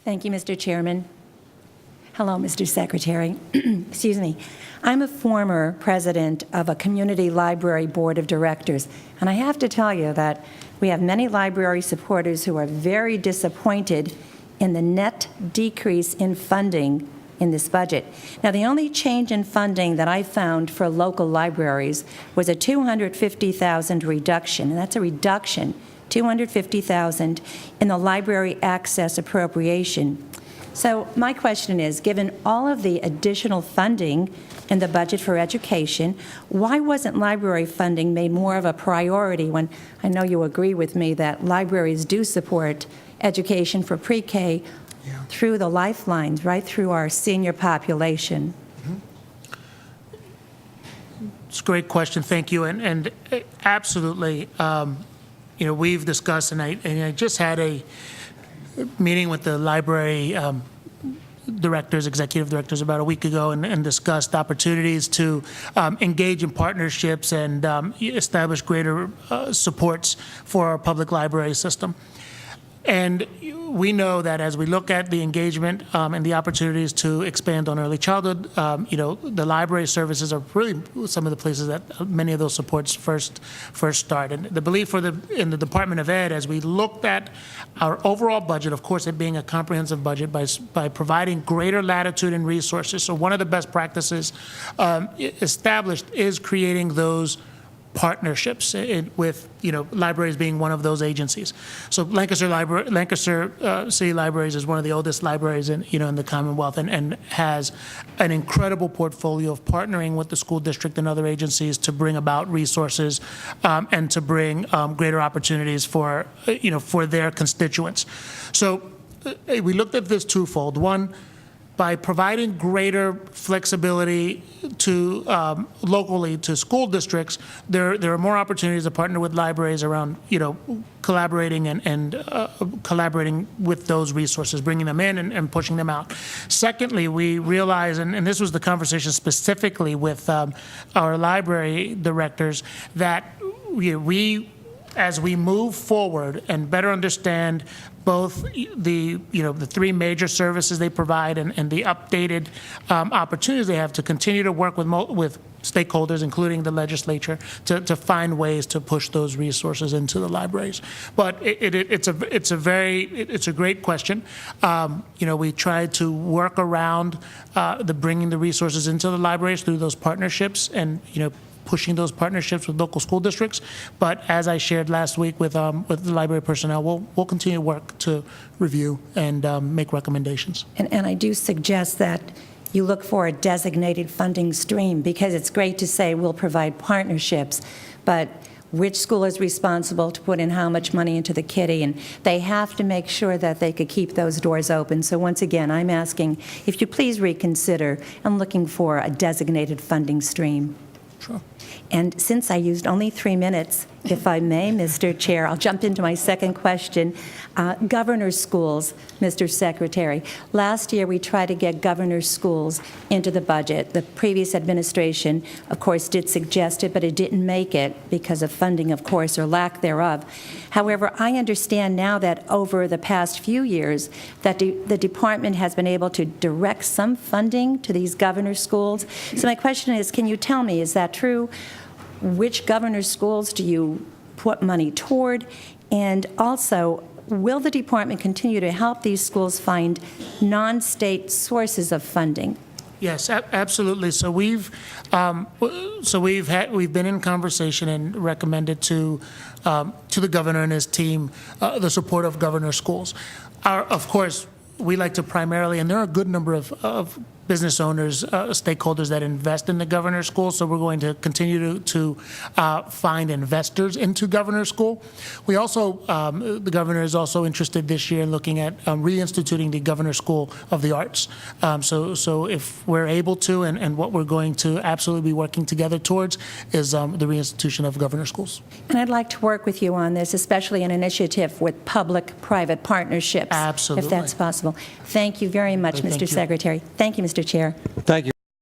Thank you, Mr. Chairman. Hello, Mr. Secretary. Excuse me. I'm a former president of a community library board of directors, and I have to tell you that we have many library supporters who are very disappointed in the net decrease in funding in this budget. Now, the only change in funding that I found for local libraries was a $250,000 reduction, and that's a reduction, $250,000 in the library access appropriation. So my question is, given all of the additional funding in the budget for education, why wasn't library funding made more of a priority when I know you agree with me that libraries do support education for pre-K through the lifelines, right through our senior population? It's a great question. Thank you. And absolutely, we've discussed, and I just had a meeting with the library directors, executive directors, about a week ago, and discussed opportunities to engage in partnerships and establish greater supports for our public library system. And we know that as we look at the engagement and the opportunities to expand on early childhood, the library services are really some of the places that many of those supports first start. And the belief in the Department of Ed, as we looked at our overall budget, of course, it being a comprehensive budget, by providing greater latitude and resources. So one of the best practices established is creating those partnerships with, libraries being one of those agencies. So Lancaster City Libraries is one of the oldest libraries in the Commonwealth, and has an incredible portfolio of partnering with the school district and other agencies to bring about resources and to bring greater opportunities for their constituents. So we looked at this twofold. One, by providing greater flexibility to locally to school districts, there are more opportunities to partner with libraries around collaborating and collaborating with those resources, bringing them in and pushing them out. Secondly, we realize, and this was the conversation specifically with our library directors, that we as we move forward and better understand both the three major services they provide and the updated opportunities they have to continue to work with stakeholders, including the legislature, to find ways to push those resources into the libraries. But it's a great question. We try to work around bringing the resources into the libraries through those partnerships and pushing those partnerships with local school districts. But as I shared last week with the library personnel, we'll continue to work to review and make recommendations. And I do suggest that you look for a designated funding stream, because it's great to say we'll provide partnerships, but which school is responsible to put in how much money into the kitty, and they have to make sure that they could keep those doors open. So once again, I'm asking if you please reconsider and looking for a designated funding stream. Sure. And since I used only 3 minutes, if I may, Mr. Chair, I'll jump into my second question. Governor's schools, Mr. Secretary. Last year, we tried to get governor's schools into the budget. The previous administration, of course, did suggest it, but it didn't make it because of funding, of course, or lack thereof. However, I understand now that over the past few years that the department has been able to direct some funding to these governor's schools. So my question is, can you tell me, is that true? Which governor's schools do you put money toward? And also, will the department continue to help these schools find non-state sources of funding? Yes, absolutely. So we've been in conversation and recommended to the governor and his team the support of governor schools. Of course, we like to primarily, and there are a good number of business owners, stakeholders that invest in the governor's school, so we're going to continue to find investors into governor's school. We also, the governor is also interested this year in looking at reinstituting the governor's school of the arts. So if we're able to, and what we're going to absolutely be working together towards is the reinstitution of governor's schools. And I'd like to work with you on this, especially an initiative with public-private partnerships. Absolutely. If that's possible. Thank you very much, Mr. Secretary. Thank you, Mr. Chair. Thank you.